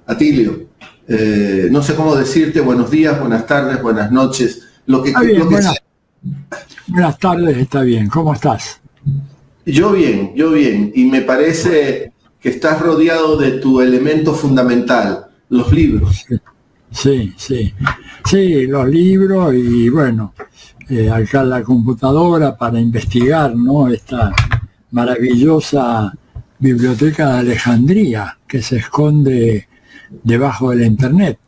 Atilio, no sé cómo decirte buenos días, buenas tardes, buenas noches, lo que sea. Buenas tardes, está bien. ¿Cómo estás? Yo bien, y me parece que estás rodeado de tu elemento fundamental, los libros. Sí, los libros y bueno, acá la computadora para investigar, ¿no? Esta maravillosa biblioteca de Alejandría que se esconde debajo de la Internet.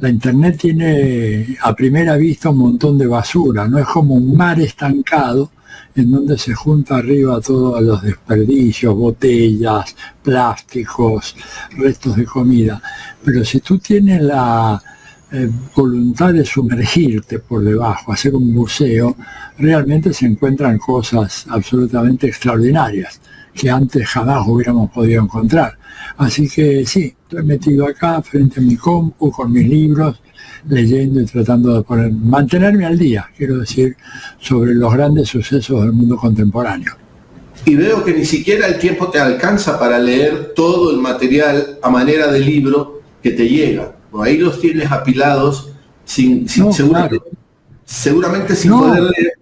La Internet tiene a primera vista un montón de basura, no es como un mar estancado en donde se junta arriba todos los desperdicios, botellas, plásticos, restos de comida. Pero si tú tienes la voluntad de sumergirte por debajo, hacer un buceo, realmente se encuentran cosas absolutamente extraordinarias que antes jamás hubiéramos podido encontrar. Así que sí, estoy metido acá frente a mi compu con mis libros, leyendo y tratando de mantenerme al día, quiero decir, sobre los grandes sucesos del mundo contemporáneo. Y veo que ni siquiera el tiempo te alcanza para leer todo el material a manera de libro que te llega. Ahí los tienes apilados seguramente sin poder leer.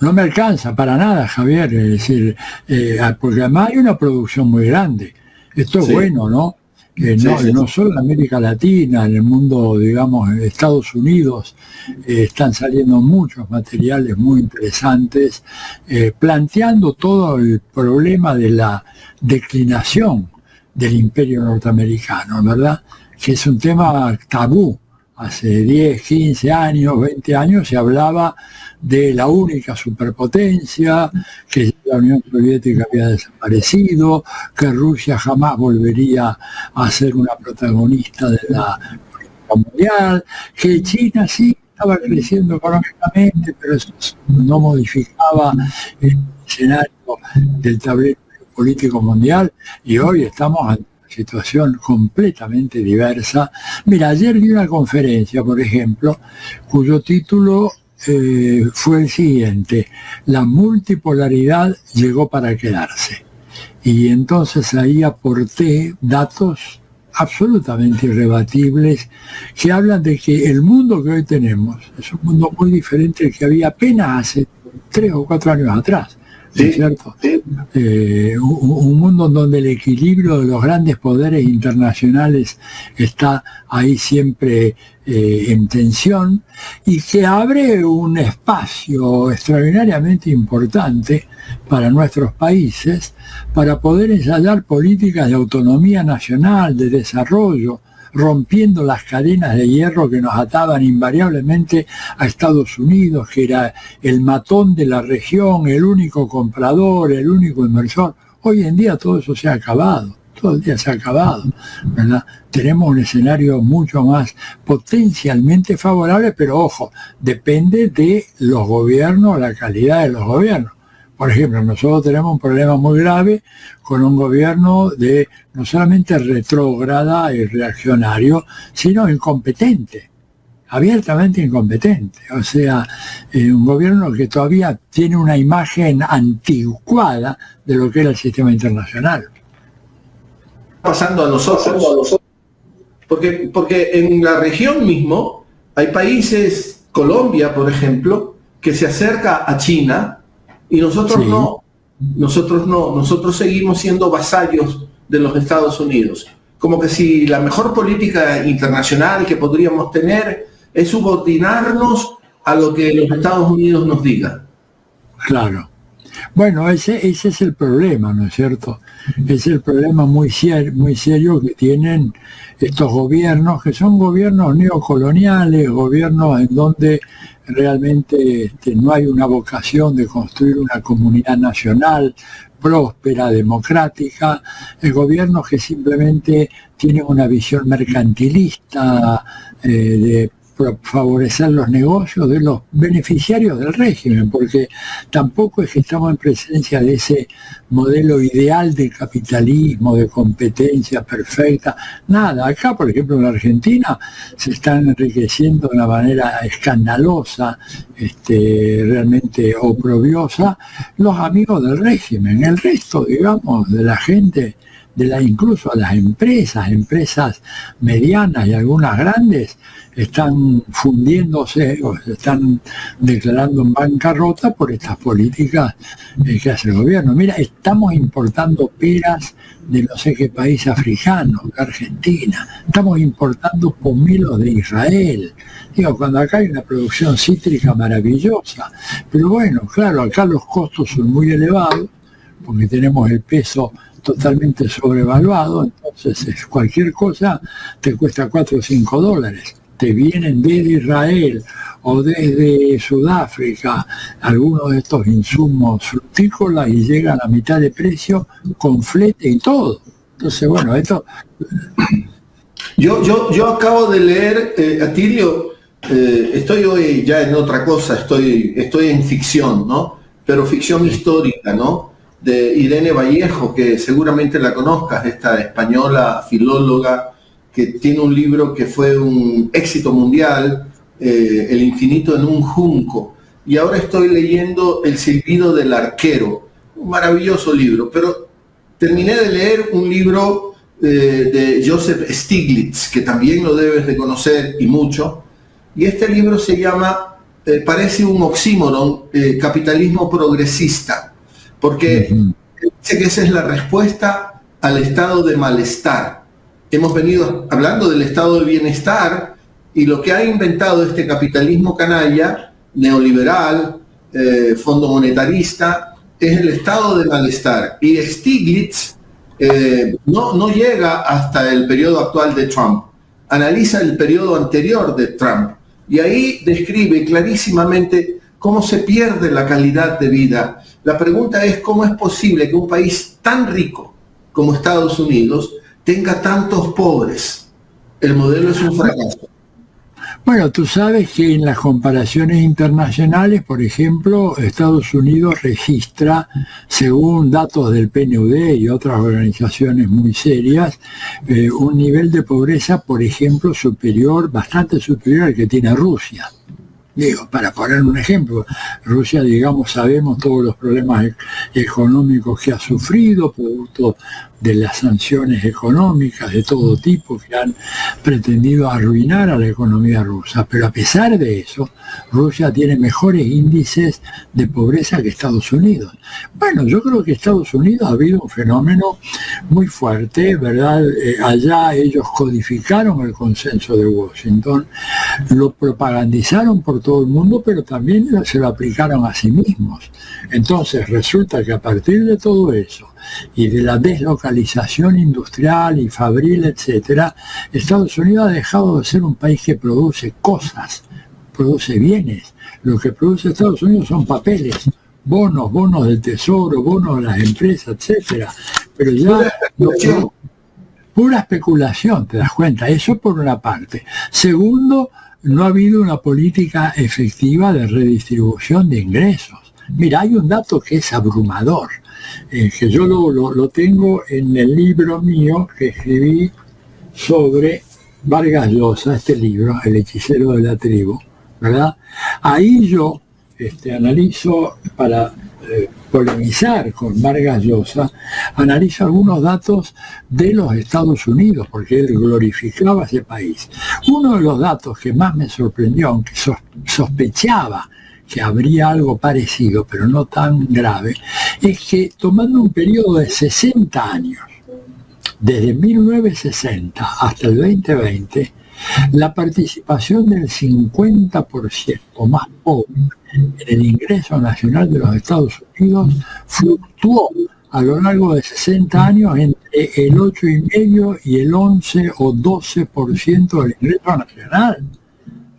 No me alcanza para nada, Javier, es decir, porque además hay una producción muy grande. Esto es bueno, ¿no? No solo en América Latina, en el mundo, digamos, en Estados Unidos, están saliendo muchos materiales muy interesantes, planteando todo el problema de la declinación del imperio norteamericano, ¿verdad? Que es un tema tabú. Hace 10, 15 años, 20 años se hablaba de la única superpotencia, que la Unión Soviética había desaparecido, que Rusia jamás volvería a ser una protagonista de la política mundial, que China sí estaba creciendo económicamente, pero eso no modificaba el escenario del tablero político mundial, y hoy estamos ante situación completamente diversa. Mira, ayer di una conferencia, por ejemplo, cuyo título fue el siguiente: la multipolaridad llegó para quedarse. Y entonces ahí aporté datos absolutamente irrebatibles que hablan de que el mundo que hoy tenemos es un mundo muy diferente al que había apenas hace 3 o 4 años atrás. ¿Es cierto? Un mundo en donde el equilibrio de los grandes poderes internacionales está ahí siempre en tensión, y que abre un espacio extraordinariamente importante para nuestros países para poder ensayar políticas de autonomía nacional, de desarrollo, rompiendo las cadenas de hierro que nos ataban invariablemente a Estados Unidos, que era el matón de la región, el único comprador, el único inversor. Hoy en día todo eso se ha acabado, todo el día se ha acabado, ¿verdad? Tenemos un escenario mucho más potencialmente favorable, pero ojo, depende de los gobiernos, la calidad de los gobiernos. Por ejemplo, nosotros tenemos un problema muy grave con un gobierno no solamente retrógrada y reaccionario, sino incompetente, abiertamente incompetente. O sea, un gobierno que todavía tiene una imagen anticuada de lo que era el sistema internacional. Pasando a nosotros. Porque en la región mismo hay países, Colombia, por ejemplo, que se acerca a China. Y nosotros no, nosotros seguimos siendo vasallos de los Estados Unidos. Como que si la mejor política internacional que podríamos tener es subordinarnos a lo que los Estados Unidos nos digan. Claro. Bueno, ese es el problema, ¿no es cierto? Es el problema muy serio que tienen estos gobiernos, que son gobiernos neocoloniales, gobiernos en donde realmente no hay una vocación de construir una comunidad nacional próspera, democrática, gobiernos que simplemente tienen una visión mercantilista de favorecer los negocios de los beneficiarios del régimen, porque tampoco es que estamos en presencia de ese modelo ideal del capitalismo, de competencia perfecta, nada. Acá, por ejemplo, en la Argentina se están enriqueciendo de una manera escandalosa, realmente oprobiosa, los amigos del régimen. El resto, digamos, de la gente incluso a las empresas medianas y algunas grandes, están fundiéndose o se están declarando en bancarrota por estas políticas que hace el gobierno. Mira, estamos importando peras de no sé qué país africano, de Argentina, estamos importando pomelos de Israel. Digo, cuando acá hay una producción cítrica maravillosa, pero bueno, claro, acá los costos son muy elevados, porque tenemos el peso totalmente sobrevaluado, entonces cualquier cosa te cuesta 4 o 5 dólares. Te vienen desde Israel o desde Sudáfrica algunos de estos insumos frutícolas y llegan a mitad de precio con flete y todo. Entonces, bueno, esto... Yo acabo de leer, Atilio, estoy hoy ya en otra cosa, estoy en ficción, ¿no? Pero ficción histórica, ¿no? De Irene Vallejo, que seguramente la conozcas, esta española filóloga, que tiene un libro que fue un éxito mundial, El infinito en un junco, y ahora estoy leyendo El silbido del arquero, un maravilloso libro, pero terminé de leer un libro de Joseph Stiglitz, que también lo debes de conocer y mucho, y este libro se llama, parece un oxímoron, Capitalismo progresista, porque dice que esa es la respuesta al estado de malestar. Hemos venido hablando del estado del bienestar y lo que ha inventado este capitalismo canalla, neoliberal, fondo monetarista, es el estado de malestar. Y Stiglitz no llega hasta el periodo actual de Trump, analiza el periodo anterior de Trump y ahí describe clarísimamente cómo se pierde la calidad de vida. La pregunta es cómo es posible que un país tan rico como Estados Unidos tenga tantos pobres. El modelo es un fracaso. Bueno, tú sabes que en las comparaciones internacionales, por ejemplo, Estados Unidos registra, según datos del PNUD y otras organizaciones muy serias, un nivel de pobreza, por ejemplo, superior, bastante superior al que tiene Rusia. Digo, para poner un ejemplo, Rusia, digamos, sabemos todos los problemas económicos que ha sufrido, producto de las sanciones económicas de todo tipo que han pretendido arruinar a la economía rusa. Pero a pesar de eso, Rusia tiene mejores índices de pobreza que Estados Unidos. Bueno, yo creo que Estados Unidos ha habido un fenómeno muy fuerte, ¿verdad? Allá ellos codificaron el consenso de Washington, lo propagandizaron por todo el mundo, pero también se lo aplicaron a sí mismos. Entonces resulta que a partir de todo eso y de la deslocalización industrial y fabril, etcétera, Estados Unidos ha dejado de ser un país que produce cosas, produce bienes. Lo que produce Estados Unidos son papeles, bonos del tesoro, bonos de las empresas, etcétera. Pero ya pura especulación, te das cuenta. Eso por una parte. Segundo, no ha habido una política efectiva de redistribución de ingresos. Mira, hay un dato que es abrumador, que yo lo tengo en el libro mío que escribí sobre Vargas Llosa, este libro, El hechicero de la tribu, ¿verdad? Ahí yo analizo, para polemizar con Vargas Llosa, analizo algunos datos de los Estados Unidos, porque él glorificaba ese país. Uno de los datos que más me sorprendió, aunque sospechaba que habría algo parecido, pero no tan grave, es que tomando un periodo de 60 años, desde 1960 hasta el 2020, la participación del 50% más pobre en el ingreso nacional de los Estados Unidos fluctuó a lo largo de 60 años entre el 8,5% y el 11 o 12% del ingreso nacional.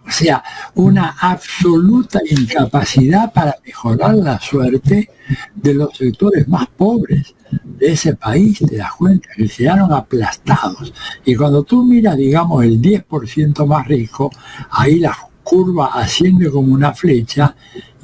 O sea, una absoluta incapacidad para mejorar la suerte de los sectores más pobres de ese país. Te das cuenta que quedaron aplastados. Y cuando tú miras, digamos, el 10% más rico, ahí la curva asciende como una flecha,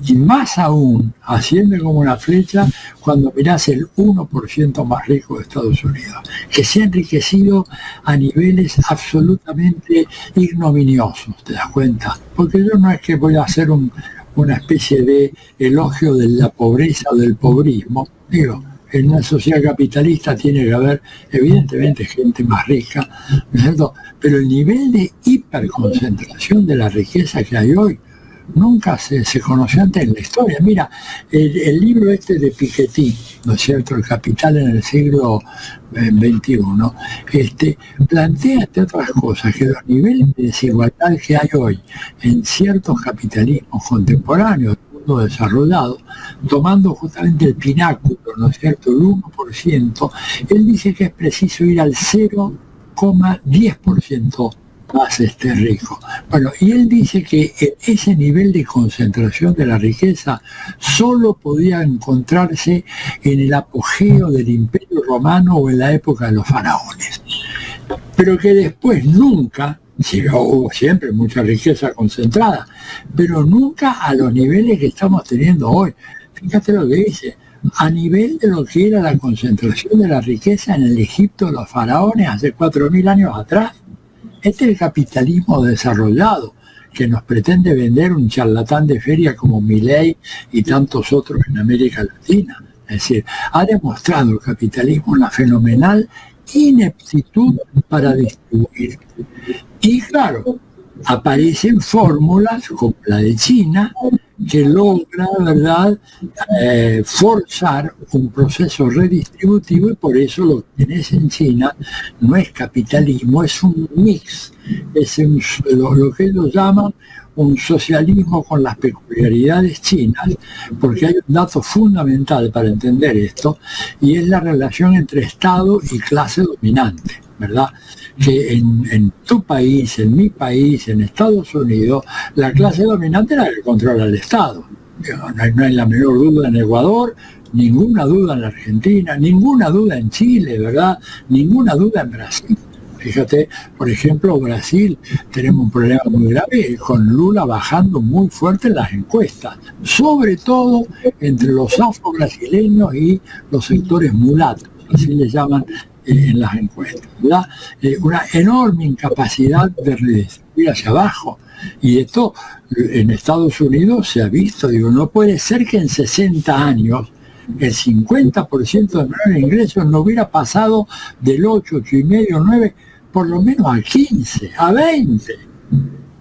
y más aún asciende como una flecha cuando mirás el 1% más rico de Estados Unidos, que se ha enriquecido a niveles absolutamente ignominiosos, ¿te das cuenta? Porque yo no es que voy a hacer una especie de elogio de la pobreza o del pobrismo, digo, en una sociedad capitalista tiene que haber, evidentemente, gente más rica, ¿no es cierto? Pero el nivel de hiperconcentración de la riqueza que hay hoy nunca se conoció antes en la historia. Mira, el libro este de Piketty, ¿no es cierto?, El capital en el siglo XXI, plantea, entre otras cosas, que los niveles de desigualdad que hay hoy en ciertos capitalismos contemporáneos del mundo desarrollado, tomando justamente el pináculo, ¿no es cierto?, el 1%, él dice que es preciso ir al 0,10% más rico. Bueno, y él dice que ese nivel de concentración de la riqueza solo podía encontrarse en el apogeo del Imperio Romano o en la época de los faraones, pero que después nunca, sí, hubo siempre mucha riqueza concentrada, pero nunca a los niveles que estamos teniendo hoy. Fíjate lo que dice, a nivel de lo que era la concentración de la riqueza en el Egipto de los faraones hace 4.000 años atrás. Este es el capitalismo desarrollado que nos pretende vender un charlatán de feria como Milei y tantos otros en América Latina. Es decir, ha demostrado el capitalismo una fenomenal ineptitud para distribuir. Y claro, aparecen fórmulas como la de China que logra, ¿verdad?, forzar un proceso redistributivo, y por eso lo que tenés en China no es capitalismo, es un mix, es lo que ellos llaman un socialismo con las peculiaridades chinas, porque hay un dato fundamental para entender esto, y es la relación entre Estado y clase dominante, ¿verdad? Que en tu país, en mi país, en Estados Unidos, la clase dominante es la que controla el Estado. No hay la menor duda en Ecuador, ninguna duda en la Argentina, ninguna duda en Chile, ¿verdad? Ninguna duda en Brasil. Fíjate, por ejemplo, Brasil, tenemos un problema muy grave con Lula bajando muy fuerte en las encuestas, sobre todo entre los afro-brasileños y los sectores mulatos, así les llaman en las encuestas, ¿verdad? Una enorme incapacidad de redistribuir hacia abajo. Y esto en Estados Unidos se ha visto, digo, no puede ser que en 60 años el 50% de menores ingresos no hubiera pasado del 8, 8,5, 9, por lo menos a 15, a 20.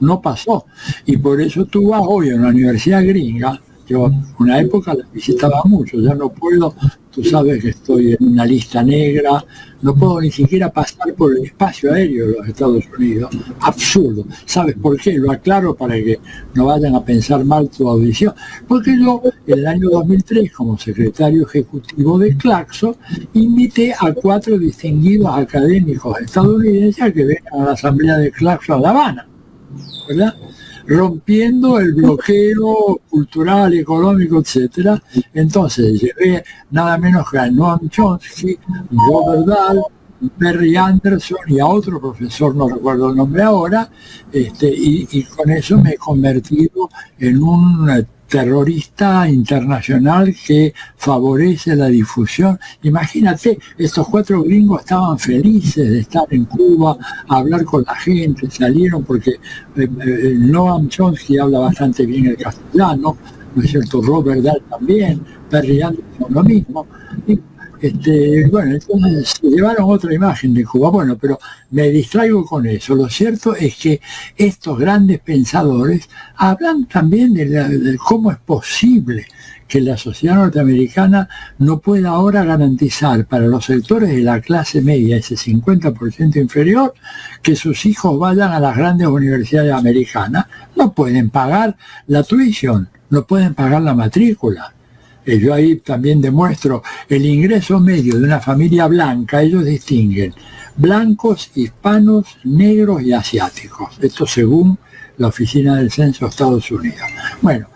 No pasó. Y por eso tú vas hoy a una universidad gringa. Yo una época la visitaba mucho, ya no puedo, tú sabes que estoy en una lista negra, no puedo ni siquiera pasar por el espacio aéreo de los Estados Unidos. Absurdo. ¿Sabes por qué? Lo aclaro para que no vayan a pensar mal tu audición. Porque yo, en el año 2003, como secretario ejecutivo de Claxo, invité a 4 distinguidos académicos estadounidenses a que vengan a la asamblea de Claxo a La Habana, ¿verdad?, rompiendo el bloqueo cultural, económico, etcétera. Entonces llevé nada menos que a Noam Chomsky, Robert Dahl, Perry Anderson y a otro profesor, no recuerdo el nombre ahora, y con eso me he convertido en un terrorista internacional que favorece la difusión. Imagínate, estos 4 gringos estaban felices de estar en Cuba, a hablar con la gente, salieron porque Noam Chomsky habla bastante bien el castellano, ¿no es cierto?, Robert Dahl también, Perry Anderson lo mismo. Y, bueno, entonces se llevaron otra imagen de Cuba. Bueno, pero me distraigo con eso. Lo cierto es que estos grandes pensadores hablan también de cómo es posible que la sociedad norteamericana no pueda ahora garantizar para los sectores de la clase media, ese 50% inferior, que sus hijos vayan a las grandes universidades americanas. No pueden pagar la tuition, no pueden pagar la matrícula. Yo ahí también demuestro el ingreso medio de una familia blanca. Ellos distinguen blancos, hispanos, negros y asiáticos. Esto según la Oficina del Censo de Estados Unidos. Bueno,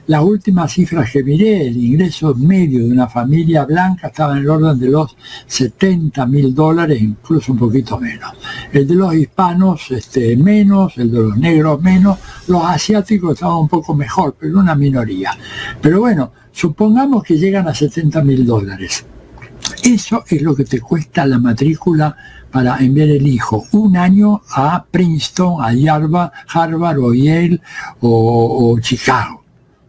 las últimas cifras que miré, el ingreso medio de una familia blanca estaba en el orden de los $70,000, incluso un poquito menos. El de los hispanos menos, el de los negros menos, los asiáticos estaban un poco mejor, pero una minoría. Pero bueno, supongamos que llegan a $70,000. Eso es lo que te cuesta la matrícula para enviar el hijo un año a Princeton, a Harvard o Yale o Chicago.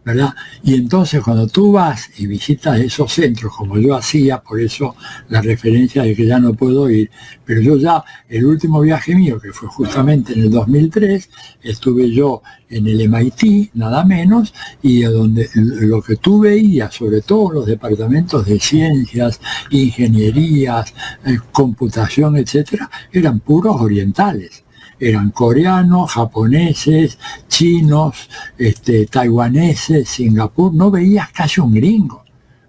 ¿verdad? Y entonces cuando tú vas y visitas esos centros, como yo hacía, por eso la referencia de que ya no puedo ir, pero yo ya, el último viaje mío, que fue justamente en el 2003, estuve yo en el MIT, nada menos, y donde lo que tú veías, sobre todo los departamentos de ciencias, ingenierías, computación, etcétera, eran puros orientales. Eran coreanos, japoneses, chinos, taiwaneses, Singapur. No veías casi un gringo.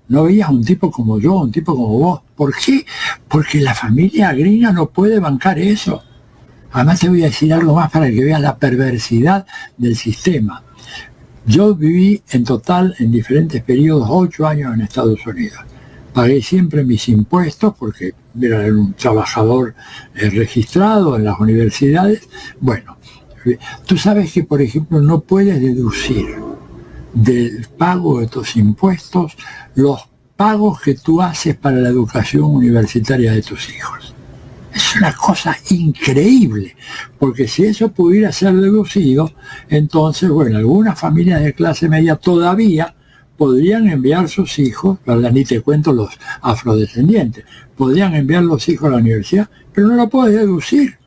No veías un tipo como yo, un tipo como vos. ¿Por qué? Porque la familia gringa no puede bancar eso. Además te voy a decir algo más para que veas la perversidad del sistema. Yo viví en total, en diferentes periodos, 8 años en Estados Unidos. Pagué siempre mis impuestos porque era un trabajador registrado en las universidades. Bueno, tú sabes que, por ejemplo, no puedes deducir del pago de tus impuestos los pagos que tú haces para la educación universitaria de tus hijos. Es una cosa increíble, porque si eso pudiera ser deducido, entonces, bueno, algunas familias de clase media todavía podrían enviar sus hijos, ¿verdad? Ni te cuento los afrodescendientes, podrían enviar los hijos a la universidad, pero no lo puedes deducir.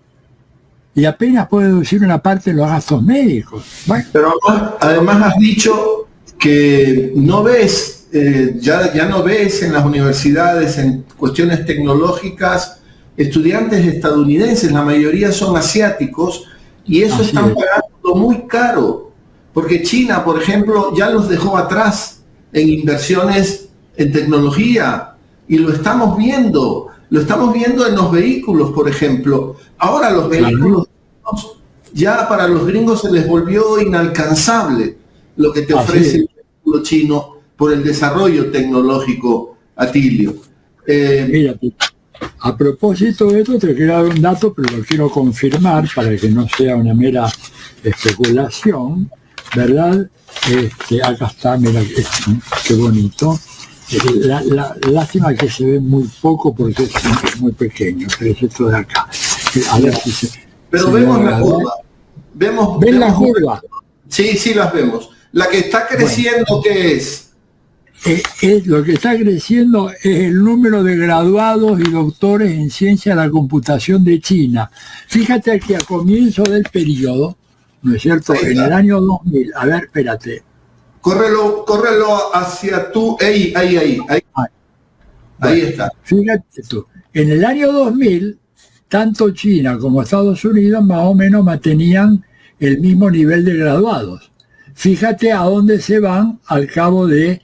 Y apenas puedes deducir una parte de los gastos médicos. Bueno. Pero además has dicho que no ves, ya no ves en las universidades, en cuestiones tecnológicas, estudiantes estadounidenses, la mayoría son asiáticos, y eso están pagando muy caro, porque China, por ejemplo, ya los dejó atrás en inversiones en tecnología, y lo estamos viendo en los vehículos, por ejemplo. Ahora los vehículos, ya para los gringos se les volvió inalcanzable lo que te ofrece el vehículo chino por el desarrollo tecnológico, Atilio. Mira, a propósito de esto te quiero dar un dato, pero lo quiero confirmar para que no sea una mera especulación, ¿verdad? Acá está, mira, qué bonito. Lástima que se ve muy poco porque es muy pequeño, pero es esto de acá. A ver si se... Pero vemos la curva. ¿Ven la curva? Sí, las vemos. La que está creciendo, bueno, ¿qué es? Lo que está creciendo es el número de graduados y doctores en ciencia de la computación de China. Fíjate que a comienzo del periodo, ¿no es cierto? En el año 2000, a ver, espérate. Córrelo hacia tú, ahí está. Fíjate tú, en el año 2000, tanto China como Estados Unidos más o menos mantenían el mismo nivel de graduados. Fíjate a dónde se van al cabo de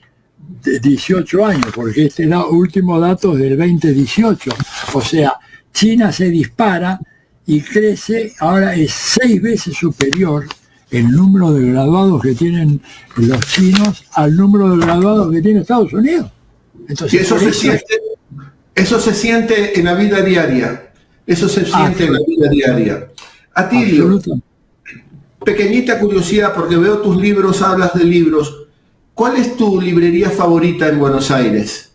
18 años, porque este es el último dato del 2018. O sea, China se dispara y crece, ahora es 6 veces superior el número de graduados que tienen los chinos al número de graduados que tiene Estados Unidos. Entonces, eso se siente en la vida diaria. Eso se siente en la vida diaria. Atilio, pequeñita curiosidad, porque veo tus libros, hablas de libros. ¿Cuál es tu librería favorita en Buenos Aires?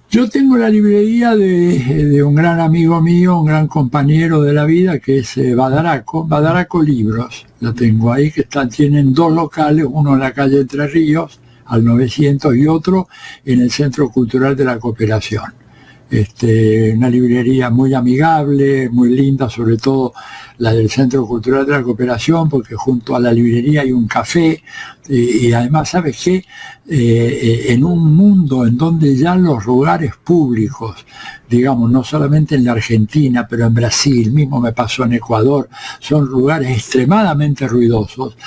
Yo tengo la librería de un gran amigo mío, un gran compañero de la vida, que es Badaraco Libros. Lo tengo ahí, que tienen 2 locales, uno en la calle Entre Ríos, al 900, y otro en el Centro Cultural de la Cooperación. Una librería muy amigable, muy linda, sobre todo la del Centro Cultural de la Cooperación, porque junto a la librería hay un café, y además, ¿sabes qué? En un mundo en donde ya los lugares públicos, digamos, no solamente en la Argentina, pero en Brasil, mismo me pasó en Ecuador, son lugares extremadamente ruidosos.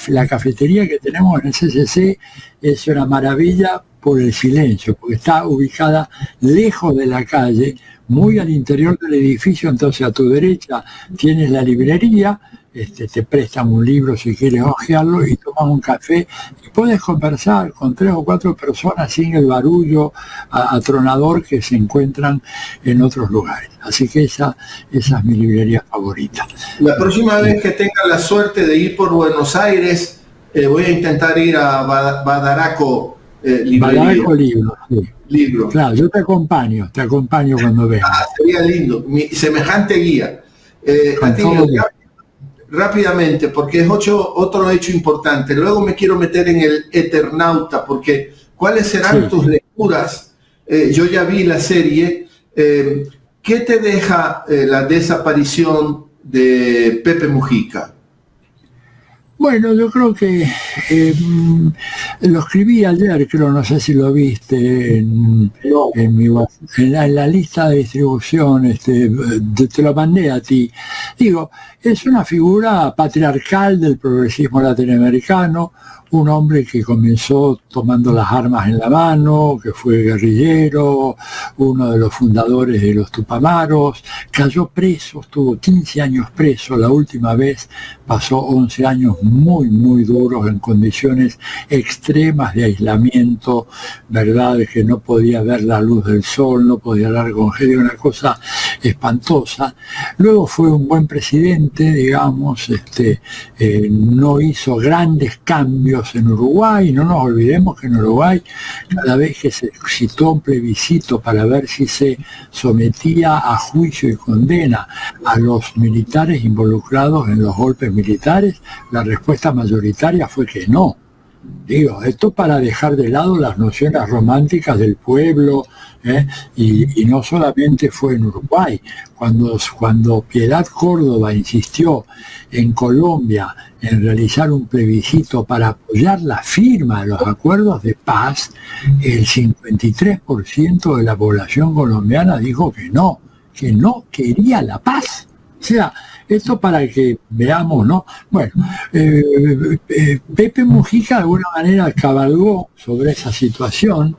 La cafetería que tenemos en el CCC es una maravilla por el silencio, porque está ubicada lejos de la calle, muy al interior del edificio. Entonces a tu derecha tienes la librería, te prestan un libro si quieres hojearlo, y tomas un café y puedes conversar con 3 o 4 personas sin el barullo atronador que se encuentran en otros lugares. Así que esa es mi librería favorita. La próxima vez que tenga la suerte de ir por Buenos Aires, voy a intentar ir a Badaraco Badaraco Libros, sí. Libro. Claro, yo te acompaño cuando vengas. Sería lindo, mi semejante guía. rápidamente, porque es otro hecho importante. Luego me quiero meter en el Eternauta, porque ¿cuáles serán tus lecturas? Yo ya vi la serie. ¿Qué te deja la desaparición de Pepe Mujica? Bueno, yo creo que lo escribí ayer, creo, no sé si lo viste en la lista de distribución, te lo mandé a ti. Digo, es una figura patriarcal del progresismo latinoamericano, un hombre que comenzó tomando las armas en la mano, que fue guerrillero, uno de los fundadores de los Tupamaros, cayó preso, estuvo 15 años preso, la última vez pasó 11 años muy, muy duros en condiciones extremas de aislamiento, verdad, que no podía ver la luz del sol, no podía hablar con gente, una cosa espantosa. Luego fue un buen presidente, digamos, no hizo grandes cambios en Uruguay. No nos olvidemos que en Uruguay, cada vez que se citó un plebiscito para ver si se sometía a juicio y condena a los militares involucrados en los golpes militares, la respuesta mayoritaria fue que no. Digo, esto para dejar de lado las nociones románticas del pueblo, y no solamente fue en Uruguay. Cuando Piedad Córdoba insistió en Colombia en realizar un plebiscito para apoyar la firma de los acuerdos de paz, el 53% de la población colombiana dijo que no quería la paz. O sea, esto para que veamos, ¿no? Bueno, Pepe Mujica de alguna manera cabalgó sobre esa situación.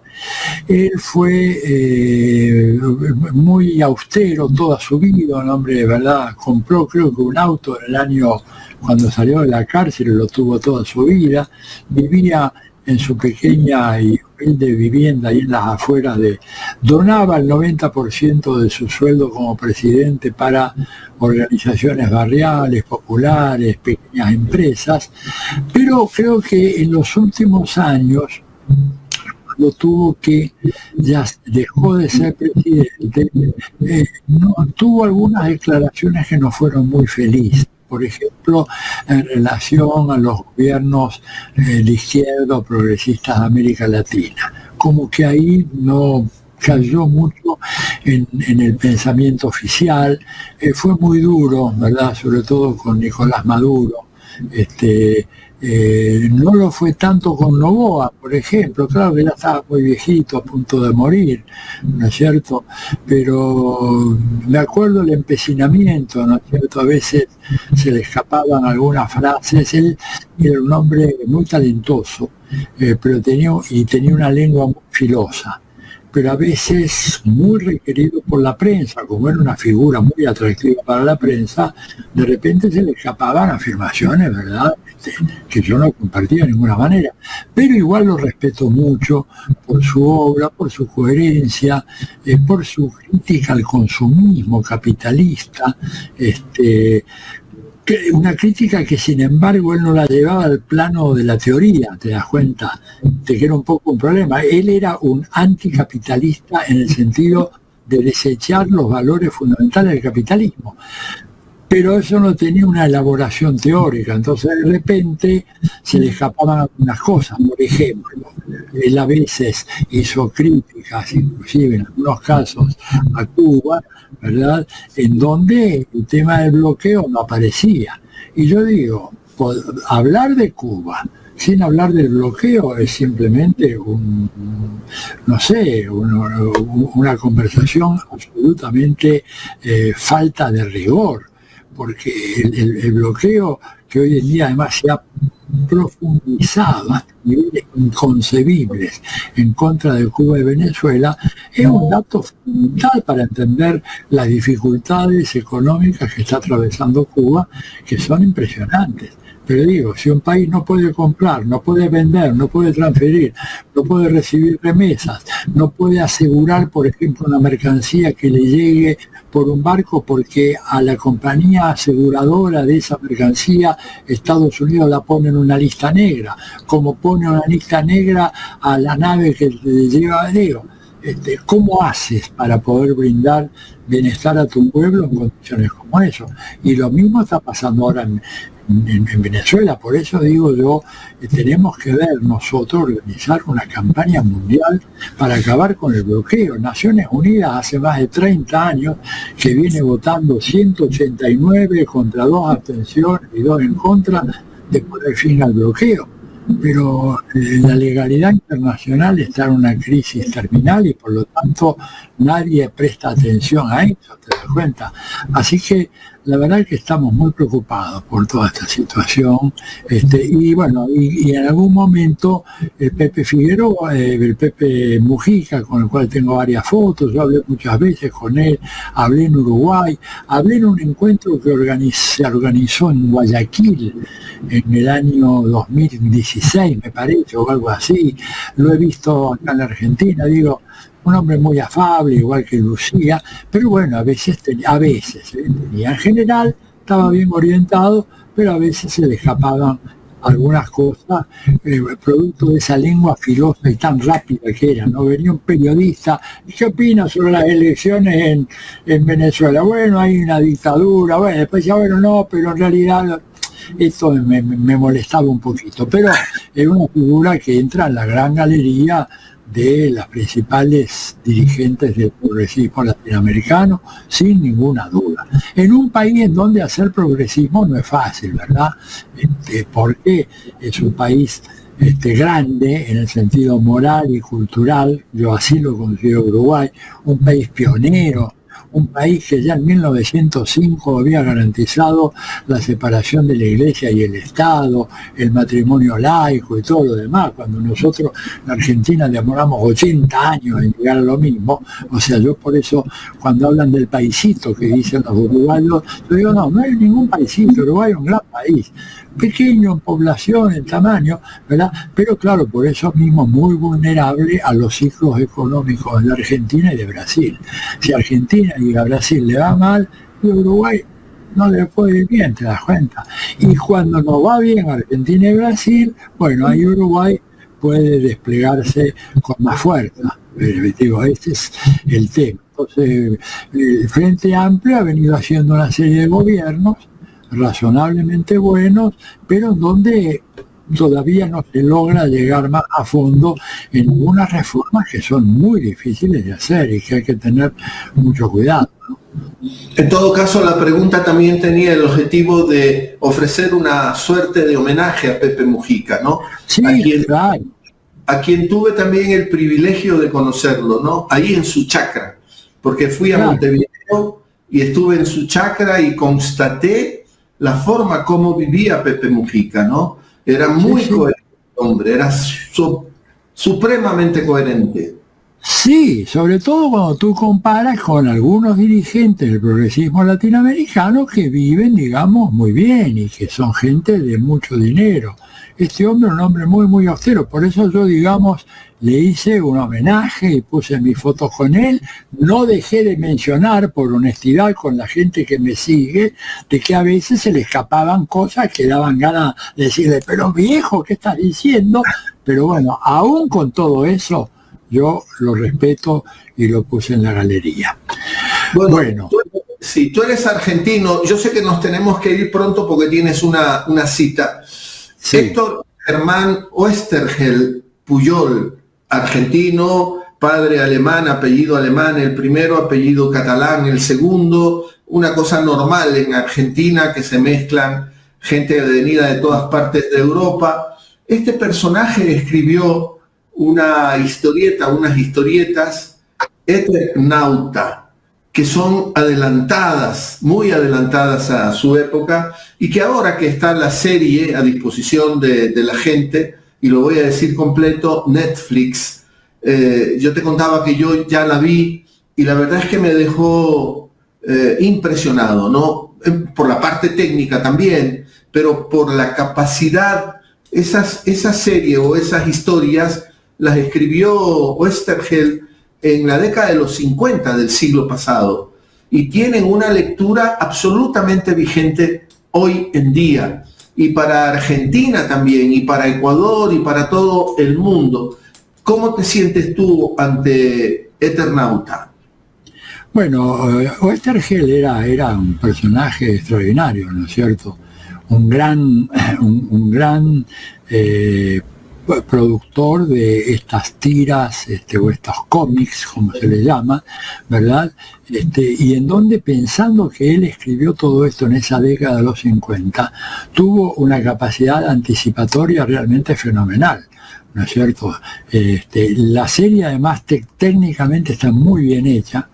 Él fue muy austero toda su vida, un hombre de verdad, compró creo que un auto en el año, cuando salió de la cárcel, lo tuvo toda su vida, vivía en su pequeña y humilde vivienda ahí en las afueras donaba el 90% de su sueldo como presidente para organizaciones barriales, populares, pequeñas empresas, pero creo que en los últimos años, ya dejó de ser presidente, tuvo algunas declaraciones que no fueron muy felices. Por ejemplo, en relación a los gobiernos de izquierda o progresistas de América Latina. Como que ahí no cayó mucho en el pensamiento oficial. Fue muy duro, ¿verdad? Sobre todo con Nicolás Maduro. No lo fue tanto con Noboa, por ejemplo, claro que ya estaba muy viejito, a punto de morir, ¿no es cierto? Pero me acuerdo el empecinamiento, ¿no es cierto? A veces se le escapaban algunas frases. Él era un hombre muy talentoso, pero tenía una lengua muy filosa, pero a veces muy requerido por la prensa. Como era una figura muy atractiva para la prensa, de repente se le escapaban afirmaciones, ¿verdad?, que yo no compartía de ninguna manera, pero igual lo respeto mucho por su obra, por su coherencia, por su crítica al consumismo capitalista, una crítica que sin embargo él no la llevaba al plano de la teoría, te das cuenta de que era un poco un problema. Él era un anticapitalista en el sentido de desechar los valores fundamentales del capitalismo, pero eso no tenía una elaboración teórica, entonces de repente se le escapaban algunas cosas. Por ejemplo, él a veces hizo críticas, inclusive en algunos casos, a Cuba, ¿verdad?, en donde el tema del bloqueo no aparecía. Y yo digo, hablar de Cuba sin hablar del bloqueo es simplemente una conversación absolutamente falta de rigor, porque el bloqueo, que hoy en día además se ha profundizado hasta niveles inconcebibles en contra de Cuba y Venezuela, es un dato fundamental para entender las dificultades económicas que está atravesando Cuba, que son impresionantes. Pero digo, si un país no puede comprar, no puede vender, no puede transferir, no puede recibir remesas, no puede asegurar, por ejemplo, una mercancía que le llegue por un barco porque a la compañía aseguradora de esa mercancía Estados Unidos la pone en una lista negra, como pone una lista negra a la nave que le lleva, digo, ¿cómo haces para poder brindar bienestar a tu pueblo en condiciones como eso? Y lo mismo está pasando ahora en Venezuela. Por eso digo yo, tenemos que ver nosotros organizar una campaña mundial para acabar con el bloqueo. Naciones Unidas hace más de 30 años que viene votando 189 contra 2 abstenciones y 2 en contra de poner fin al bloqueo. Pero la legalidad internacional está en una crisis terminal y por lo tanto nadie presta atención a eso, ¿te das cuenta? Así que la verdad es que estamos muy preocupados por toda esta situación, y bueno, y en algún momento el Pepe Figueroa, el Pepe Mujica, con el cual tengo varias fotos, yo hablé muchas veces con él, hablé en Uruguay, hablé en un encuentro que se organizó en Guayaquil en el año 2016, me parece, o algo así. Lo he visto acá en la Argentina, digo, un hombre muy afable, igual que Lucía, pero bueno, a veces tenía, en general estaba bien orientado, pero a veces se le escapaban algunas cosas, producto de esa lengua filosa y tan rápida que era, ¿no? Venía un periodista, ¿y qué opina sobre las elecciones en Venezuela? Bueno, hay una dictadura, bueno, después ya, bueno, no, pero en realidad esto me molestaba un poquito, pero es una figura que entra en la gran galería de las principales dirigentes del progresismo latinoamericano, sin ninguna duda. En un país en donde hacer progresismo no es fácil, ¿verdad? Porque es un país grande en el sentido moral y cultural, yo así lo considero Uruguay, un país pionero, un país que ya en 1905 había garantizado la separación de la Iglesia y el Estado, el matrimonio laico y todo lo demás, cuando nosotros en Argentina demoramos 80 años en llegar a lo mismo. O sea, yo por eso cuando hablan del paisito que dicen los uruguayos, yo digo, no hay ningún paisito, Uruguay es un gran país, pequeño en población, en tamaño, ¿verdad? Pero claro, por eso mismo muy vulnerable a los ciclos económicos de Argentina y de Brasil. Si Argentina y a Brasil le va mal, y a Uruguay no le puede ir bien, te das cuenta. Y cuando nos va bien Argentina y Brasil, bueno, ahí Uruguay puede desplegarse con más fuerza. Digo, este es el tema. Entonces, el Frente Amplio ha venido haciendo una serie de gobiernos razonablemente buenos, pero donde todavía no se logra llegar más a fondo en unas reformas que son muy difíciles de hacer y que hay que tener mucho cuidado, ¿no? En todo caso, la pregunta también tenía el objetivo de ofrecer una suerte de homenaje a Pepe Mujica, ¿no? Sí, claro. A quien tuve también el privilegio de conocerlo, ¿no? Ahí en su chacra, porque fui a Montevideo y estuve en su chacra y constaté la forma como vivía Pepe Mujica, ¿no? Era muy coherente, hombre, era supremamente coherente. Sí, sobre todo cuando tú comparas con algunos dirigentes del progresismo latinoamericano que viven, digamos, muy bien y que son gente de mucho dinero. Este hombre es un hombre muy, muy austero, por eso yo, digamos, le hice un homenaje y puse mis fotos con él. No dejé de mencionar, por honestidad con la gente que me sigue, de que a veces se le escapaban cosas que daban ganas de decirle, pero viejo, ¿qué estás diciendo? Pero bueno, aún con todo eso, yo lo respeto y lo puse en la galería. Bueno. Si tú eres argentino, yo sé que nos tenemos que ir pronto porque tienes una cita. Sí. Héctor Germán Oesterheld Pujol, argentino, padre alemán, apellido alemán, el primero, apellido catalán, el segundo, una cosa normal en Argentina que se mezclan gente venida de todas partes de Europa. Este personaje escribió unas historietas, Eternauta, que son adelantadas, muy adelantadas a su época, y que ahora que está la serie a disposición de la gente, y lo voy a decir completo, Netflix, yo te contaba que yo ya la vi, y la verdad es que me dejó impresionado, ¿no? Por la parte técnica también, pero por la capacidad, esa serie o esas historias las escribió Oesterheld en la década de los 50 del siglo pasado y tienen una lectura absolutamente vigente hoy en día, y para Argentina también, y para Ecuador, y para todo el mundo. ¿Cómo te sientes tú ante Eternauta? Bueno, Oesterheld era un personaje extraordinario, ¿no es cierto? Un gran productor de estas tiras o estos cómics, como se le llama, ¿verdad? Y en donde, pensando que él escribió todo esto en esa década de los 50, tuvo una capacidad anticipatoria realmente fenomenal, ¿no es cierto? La serie además técnicamente está muy bien hecha,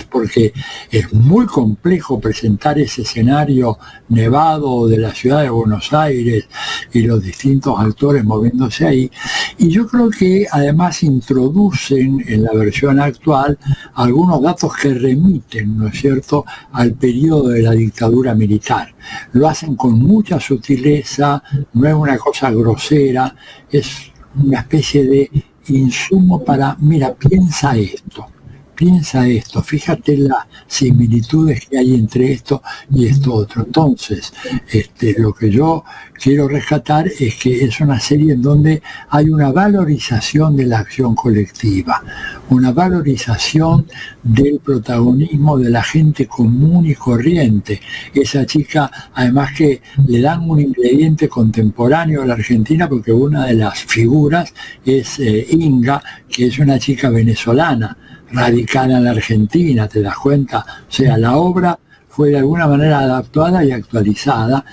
porque es muy complejo presentar ese escenario nevado de la ciudad de Buenos Aires y los distintos actores moviéndose ahí, y yo creo que además introducen en la versión actual algunos datos que remiten, ¿no es cierto?, al periodo de la dictadura militar. Lo hacen con mucha sutileza, no es una cosa grosera, es una especie de insumo para, mira, piensa esto, fíjate las similitudes que hay entre esto y esto otro. Entonces, lo que yo quiero rescatar es que es una serie en donde hay una valorización de la acción colectiva, una valorización del protagonismo de la gente común y corriente. Esa chica, además que le dan un ingrediente contemporáneo a la Argentina, porque una de las figuras es Inga, que es una chica venezolana, radicada en la Argentina, ¿te das cuenta? O sea, la obra fue de alguna manera adaptada y actualizada,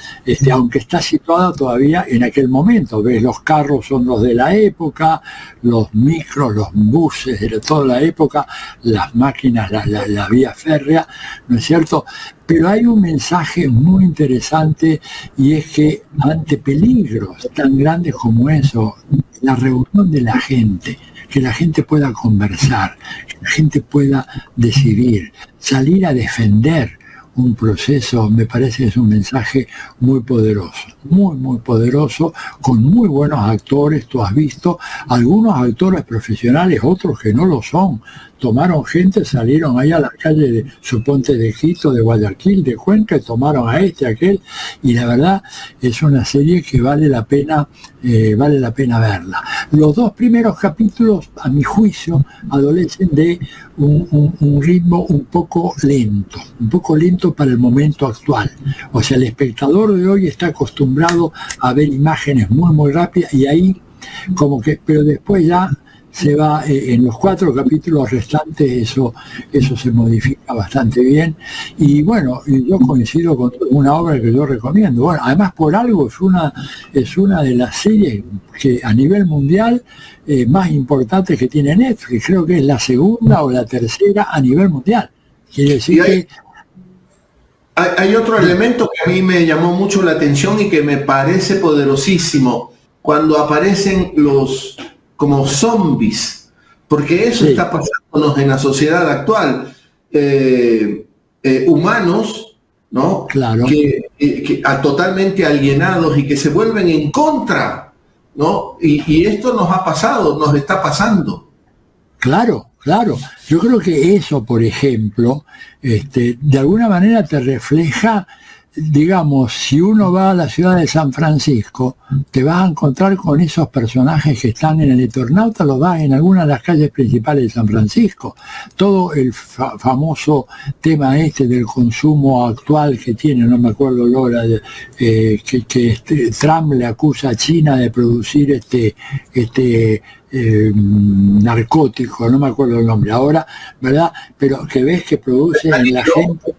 aunque está situada todavía en aquel momento. Ves, los carros son los de la época, los micros, los buses de toda la época, las máquinas, la vía férrea, ¿no es cierto? Pero hay un mensaje muy interesante, y es que ante peligros tan grandes como eso, la reunión de la gente, que la gente pueda conversar, que la gente pueda decidir, salir a defender un proceso, me parece que es un mensaje muy poderoso, muy poderoso, con muy buenos actores. Tú has visto algunos actores profesionales, otros que no lo son. Tomaron gente, salieron ahí a la calle de, suponte, de Quito, de Guayaquil, de Cuenca, y tomaron a aquel, y la verdad es una serie que vale la pena verla. Los dos primeros capítulos, a mi juicio, adolecen de un ritmo un poco lento para el momento actual. O sea, el espectador de hoy está acostumbrado a ver imágenes muy rápidas, y ahí como que, pero después ya se va, en los 4 capítulos restantes eso se modifica bastante bien, y bueno, yo coincido con una obra que yo recomiendo. Bueno, además, por algo es una de las series que a nivel mundial más importantes que tiene Netflix. Creo que es la segunda o la tercera a nivel mundial. Quiere decir que hay otro elemento que a mí me llamó mucho la atención y que me parece poderosísimo, cuando aparecen los como zombies, porque eso está pasándonos en la sociedad actual. Humanos, ¿no? Claro. Que totalmente alienados y que se vuelven en contra, ¿no? Y esto nos ha pasado, nos está pasando. Claro. Yo creo que eso, por ejemplo, de alguna manera te refleja, digamos, si uno va a la ciudad de San Francisco, te vas a encontrar con esos personajes que están en el Eternauta, los vas en alguna de las calles principales de San Francisco. Todo el famoso tema del consumo actual que tiene, no me acuerdo Lola, que Trump le acusa a China de producir narcótico, no me acuerdo el nombre ahora, ¿verdad? Pero que ves que produce en la gente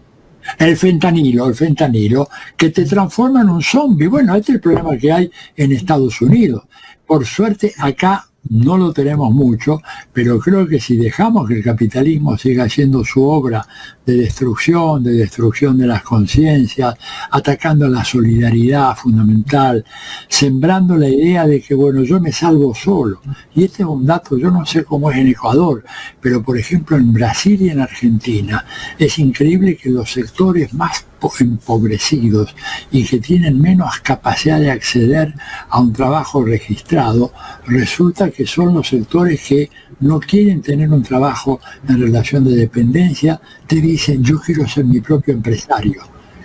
el fentanilo, que te transforma en un zombie. Bueno, este es el problema que hay en Estados Unidos. Por suerte acá no lo tenemos mucho, pero creo que si dejamos que el capitalismo siga haciendo su obra de destrucción de las conciencias, atacando la solidaridad fundamental, sembrando la idea de que, bueno, yo me salvo solo. Y este es un dato, yo no sé cómo es en Ecuador, pero por ejemplo en Brasil y en Argentina es increíble que los sectores más empobrecidos y que tienen menos capacidad de acceder a un trabajo registrado, resulta que son los sectores que no quieren tener un trabajo en relación de dependencia. Te dicen, yo quiero ser mi propio empresario,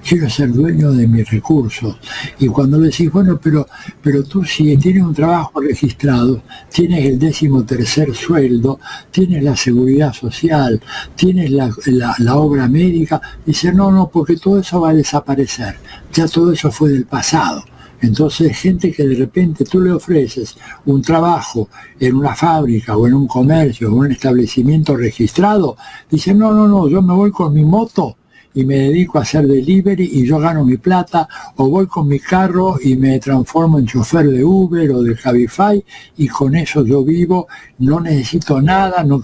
quiero ser dueño de mis recursos. Y cuando le decís, bueno, pero tú si tienes un trabajo registrado, tienes el 13º sueldo, tienes la seguridad social, tienes la obra médica, dice, no, porque todo eso va a desaparecer, ya todo eso fue del pasado. Entonces, gente que de repente tú le ofreces un trabajo en una fábrica o en un comercio o en un establecimiento registrado, dice, no, yo me voy con mi moto y me dedico a hacer delivery y yo gano mi plata, o voy con mi carro y me transformo en chofer de Uber o de Cabify y con eso yo vivo, no necesito nada, no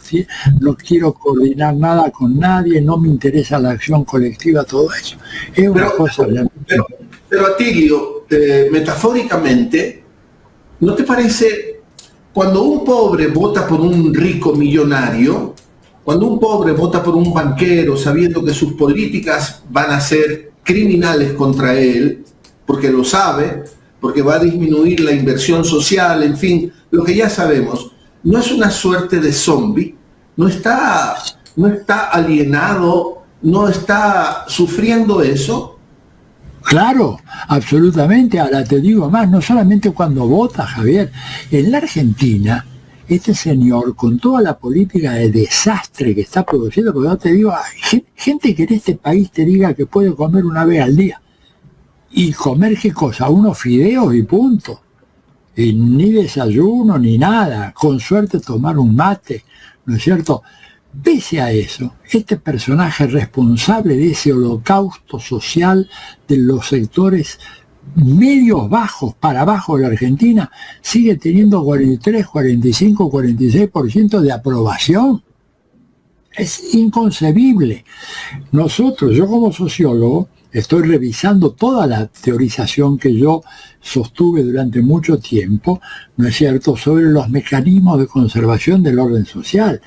quiero coordinar nada con nadie, no me interesa la acción colectiva, todo eso. Es una cosa realmente... Pero Atilio, metafóricamente, ¿no te parece cuando un pobre vota por un rico millonario, cuando un pobre vota por un banquero sabiendo que sus políticas van a ser criminales contra él, porque lo sabe, porque va a disminuir la inversión social, en fin, lo que ya sabemos, no es una suerte de zombie? ¿No está alienado, no está sufriendo eso? Claro, absolutamente. Ahora te digo más, no solamente cuando vota, Javier. En la Argentina, este señor, con toda la política de desastre que está produciendo, porque yo te digo, hay gente que en este país te diga que puede comer una vez al día. ¿Y comer qué cosa? Unos fideos y punto. Y ni desayuno, ni nada. Con suerte tomar un mate, ¿no es cierto? Pese a eso, este personaje responsable de ese holocausto social de los sectores medios bajos para abajo de la Argentina sigue teniendo 43, 45, 46% de aprobación. Es inconcebible. Yo como sociólogo, estoy revisando toda la teorización que yo sostuve durante mucho tiempo, ¿no es cierto?, sobre los mecanismos de conservación del orden social.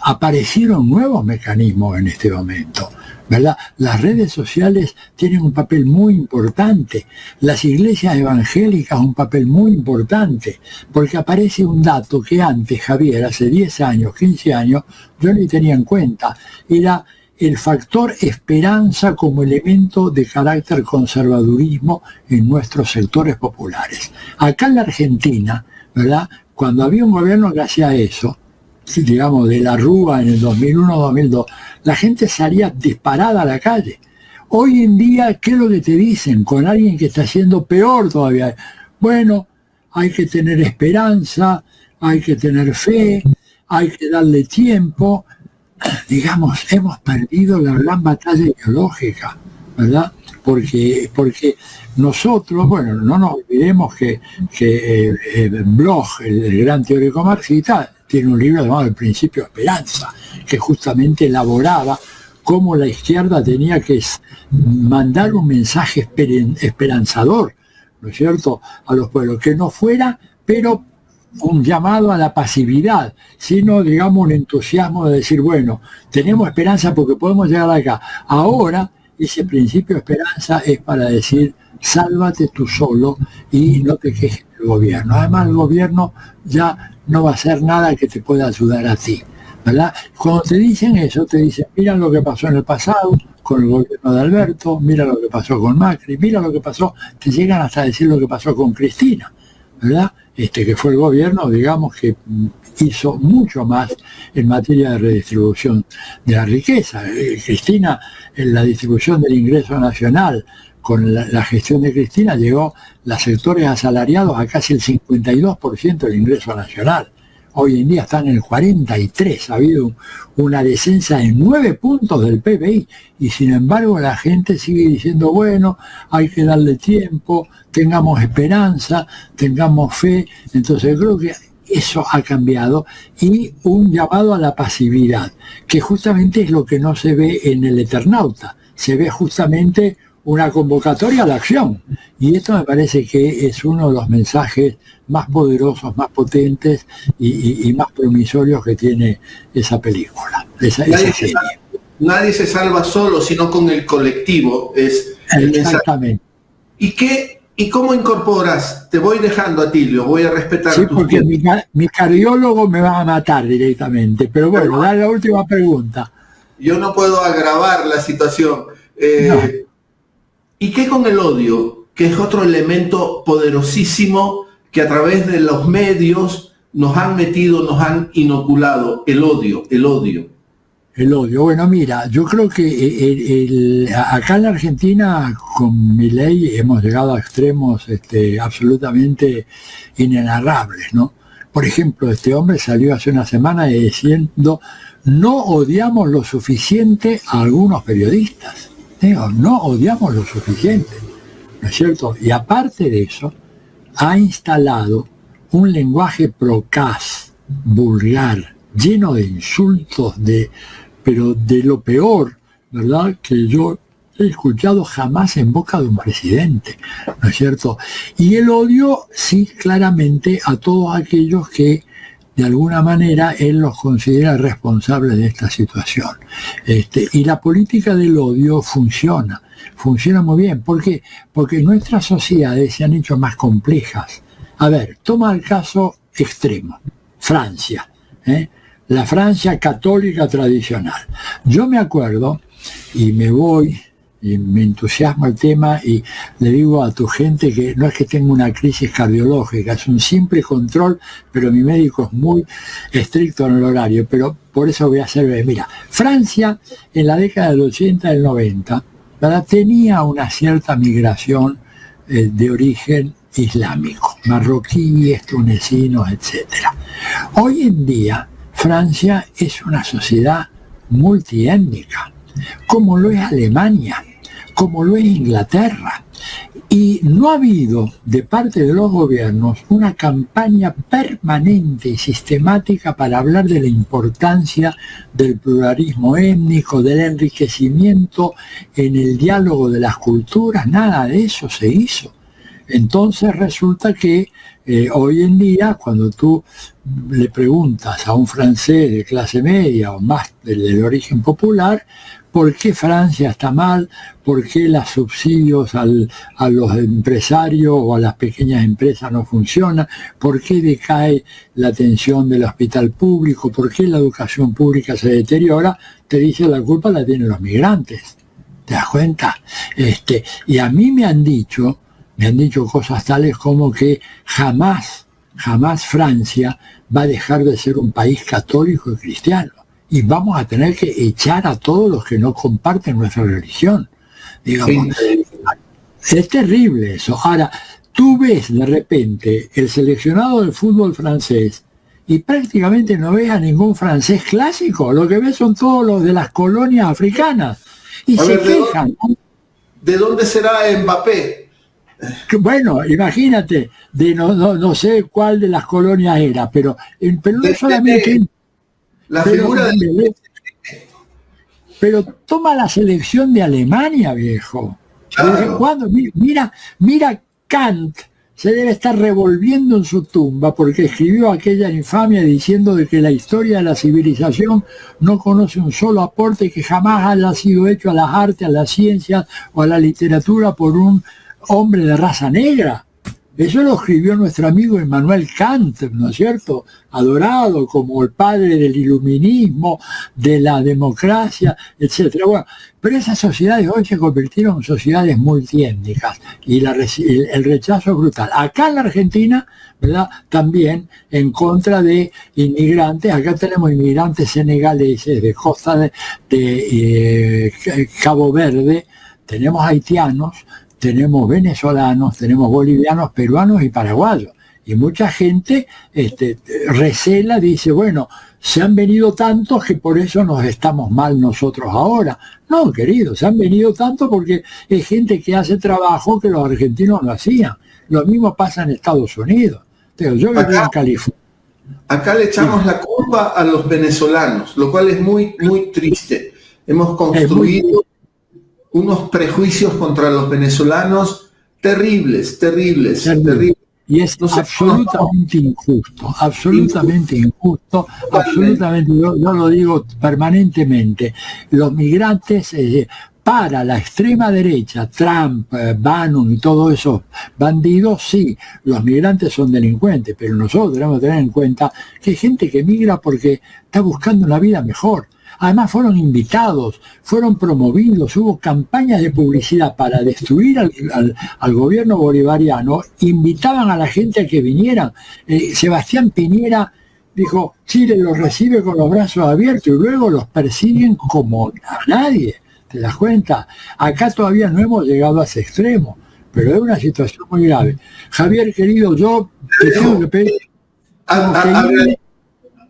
Aparecieron nuevos mecanismos en este momento, ¿verdad? Las redes sociales tienen un papel muy importante, las iglesias evangélicas un papel muy importante, porque aparece un dato que antes, Javier, hace 10 años, 15 años, yo ni tenía en cuenta, era el factor esperanza como elemento de carácter conservadurismo en nuestros sectores populares. Acá en la Argentina, ¿verdad?, cuando había un gobierno que hacía eso, digamos de la Rúa en el 2001-2002, la gente salía disparada a la calle. Hoy en día, ¿qué es lo que te dicen con alguien que está haciendo peor todavía? Bueno, hay que tener esperanza, hay que tener fe, hay que darle tiempo. Digamos, hemos perdido la gran batalla ideológica, ¿verdad? Porque nosotros, bueno, no nos olvidemos que Bloch, el gran teórico marxista, tiene un libro llamado El Principio de Esperanza, que justamente elaboraba cómo la izquierda tenía que mandar un mensaje esperanzador, ¿no es cierto?, a los pueblos, que no fuera, pero un llamado a la pasividad, sino, digamos, un entusiasmo de decir, bueno, tenemos esperanza porque podemos llegar acá. Ahora, ese principio de esperanza es para decir, sálvate tú solo y no te quejes del gobierno. Además, el gobierno ya no va a hacer nada que te pueda ayudar a ti, ¿verdad? Cuando te dicen eso, te dicen, mira lo que pasó en el pasado con el gobierno de Alberto, mira lo que pasó con Macri, mira lo que pasó, te llegan hasta decir lo que pasó con Cristina, ¿verdad? Que fue el gobierno, digamos, que hizo mucho más en materia de redistribución de la riqueza. Cristina, en la distribución del ingreso nacional, con la gestión de Cristina, llegó los sectores asalariados a casi el 52% del ingreso nacional. Hoy en día están en el 43%, ha habido una descensa de 9 puntos del PBI, y sin embargo la gente sigue diciendo, bueno, hay que darle tiempo, tengamos esperanza, tengamos fe. Entonces creo que eso ha cambiado, y un llamado a la pasividad, que justamente es lo que no se ve en el Eternauta, se ve justamente una convocatoria a la acción, y esto me parece que es uno de los mensajes más poderosos, más potentes y más promisorios que tiene esa película, esa serie. Nadie se salva solo, sino con el colectivo, es el exactamente. Mensaje. ¿Y cómo incorporas? Te voy dejando, Atilio, voy a respetar. Sí, porque mi cardiólogo me va a matar directamente, pero bueno, dale la última pregunta. Yo no puedo agravar la situación. No. ¿Y qué con el odio? Que es otro elemento poderosísimo que a través de los medios nos han metido, nos han inoculado. El odio. El odio. Bueno, mira, yo creo que acá en la Argentina, con Milei, hemos llegado a extremos absolutamente inenarrables, ¿no? Por ejemplo, este hombre salió hace una semana diciendo: no odiamos lo suficiente a algunos periodistas. Digo, no odiamos lo suficiente, ¿no es cierto? Y aparte de eso, ha instalado un lenguaje procaz, vulgar, lleno de insultos, pero de lo peor, ¿verdad?, que yo he escuchado jamás en boca de un presidente, ¿no es cierto? Y el odio, sí, claramente, a todos aquellos que de alguna manera él los considera responsables de esta situación. Y la política del odio funciona muy bien. ¿Por qué? Porque nuestras sociedades se han hecho más complejas. A ver, toma el caso extremo, Francia, la Francia católica tradicional. Yo me acuerdo, y me voy, y me entusiasma el tema, y le digo a tu gente que no es que tenga una crisis cardiológica, es un simple control, pero mi médico es muy estricto en el horario, pero por eso voy a hacer breve. Mira, Francia en la década del 80 y del 90, ¿verdad?, tenía una cierta migración de origen islámico, marroquíes, tunecinos, etc. Hoy en día, Francia es una sociedad multiétnica, como lo es Alemania, como lo es Inglaterra. Y no ha habido de parte de los gobiernos una campaña permanente y sistemática para hablar de la importancia del pluralismo étnico, del enriquecimiento en el diálogo de las culturas. Nada de eso se hizo. Entonces resulta que hoy en día, cuando tú le preguntas a un francés de clase media o más del origen popular, ¿por qué Francia está mal? ¿Por qué los subsidios a los empresarios o a las pequeñas empresas no funcionan? ¿Por qué decae la atención del hospital público? ¿Por qué la educación pública se deteriora? Te dice: la culpa la tienen los migrantes. ¿Te das cuenta? Y a mí me han dicho cosas tales como que jamás Francia va a dejar de ser un país católico y cristiano. Y vamos a tener que echar a todos los que no comparten nuestra religión. Digamos, es terrible eso. Ahora, tú ves de repente el seleccionado del fútbol francés y prácticamente no ves a ningún francés clásico. Lo que ves son todos los de las colonias africanas. Y se quejan. ¿De dónde será Mbappé? Bueno, imagínate, no sé cuál de las colonias era, pero no solamente... La figura pero toma la selección de Alemania, viejo. Claro. ¿Cuándo? Mira, Kant se debe estar revolviendo en su tumba porque escribió aquella infamia diciendo de que la historia de la civilización no conoce un solo aporte que jamás haya sido hecho a las artes, a las ciencias o a la literatura por un hombre de raza negra. Eso lo escribió nuestro amigo Immanuel Kant, ¿no es cierto? Adorado como el padre del iluminismo, de la democracia, etc. Bueno, pero esas sociedades hoy se convirtieron en sociedades multiétnicas y el rechazo es brutal. Acá en la Argentina, ¿verdad?, también en contra de inmigrantes. Acá tenemos inmigrantes senegaleses de costa de Cabo Verde, tenemos haitianos, tenemos venezolanos, tenemos bolivianos, peruanos y paraguayos. Y mucha gente recela, dice: bueno, se han venido tantos que por eso nos estamos mal nosotros ahora. No, querido, se han venido tantos porque es gente que hace trabajo que los argentinos no hacían. Lo mismo pasa en Estados Unidos. Yo viví en California. Acá le echamos la culpa a los venezolanos, lo cual es muy, muy triste. Hemos construido unos prejuicios contra los venezolanos terribles. Y es absolutamente injusto, absolutamente, yo lo digo permanentemente. Los migrantes, para la extrema derecha, Trump, Bannon y todos esos bandidos, sí, los migrantes son delincuentes, pero nosotros tenemos que tener en cuenta que hay gente que migra porque está buscando una vida mejor. además fueron invitados, fueron promovidos, hubo campañas de publicidad para destruir al gobierno bolivariano, invitaban a la gente a que vinieran. Sebastián Piñera dijo, Chile los recibe con los brazos abiertos y luego los persiguen como a nadie. ¿Te das cuenta? Acá todavía no hemos llegado a ese extremo, pero es una situación muy grave. Javier, querido, yo te tengo que pedir...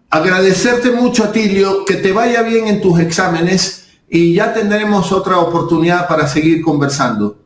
Agradecerte mucho, Atilio, que te vaya bien en tus exámenes y ya tendremos otra oportunidad para seguir conversando.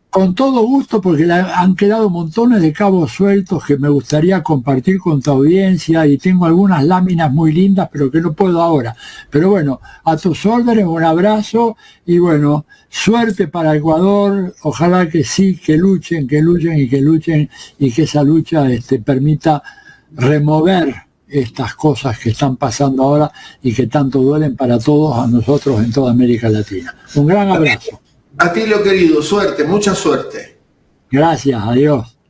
Con todo gusto, porque han quedado montones de cabos sueltos que me gustaría compartir con tu audiencia y tengo algunas láminas muy lindas, pero que no puedo ahora. Pero bueno, a tus órdenes, un abrazo y bueno, suerte para Ecuador. Ojalá que sí, que luchen y que esa lucha permita remover estas cosas que están pasando ahora y que tanto duelen para todos a nosotros en toda América Latina. Un gran abrazo. Atilio, querido, suerte, mucha suerte. Gracias, adiós.